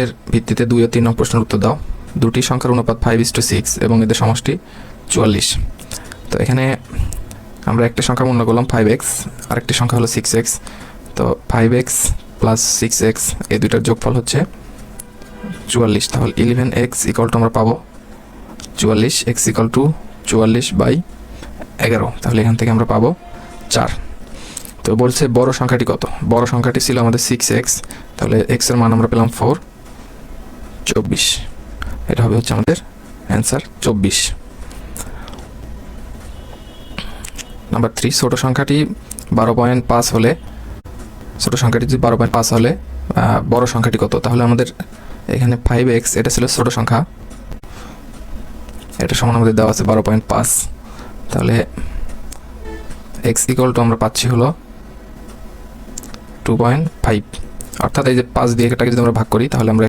এর ভিত্তিতে 2 ও 3 নং প্রশ্নের উত্তর দাও। দুটি সংখ্যার অনুপাত 5:6 এবং এদের সমষ্টি 44। তো এখানে আমরা একটা সংখ্যা মনে করলাম 5x, আরেকটি সংখ্যা হলো 6x। তো 5x প্লাস 6x এই দুইটার যোগফল হচ্ছে 44। তাহলে 11x ইকুয়াল টু আমরা পাবো 44, x ইকুয়াল টু 44/11। তাহলে এখান থেকে আমরা পাবো 4। তো বলছে বড় সংখ্যাটি কত? বড় সংখ্যাটি ছিল আমাদের 6x, তাহলে x এর মান আমরা পেলাম 4, 24। এটা হবে হচ্ছে আমাদের অ্যান্সার 24। নাম্বার 3, ছোট সংখ্যাটি 12.5 হলে, ছোট সংখ্যাটি যদি 12.5 হলে বড় সংখ্যাটি কত? তাহলে আমাদের এখানে 5x এটা ছিল ছোট সংখ্যা, এটা সমান আমাদের দেওয়া আছে 12.5। তাহলে x ইকুয়াল টু আমরা পাচ্ছি হলো 2.5, অর্থাৎ এই যে 5 দিয়ে এটাকে যদি আমরা ভাগ করি তাহলে আমরা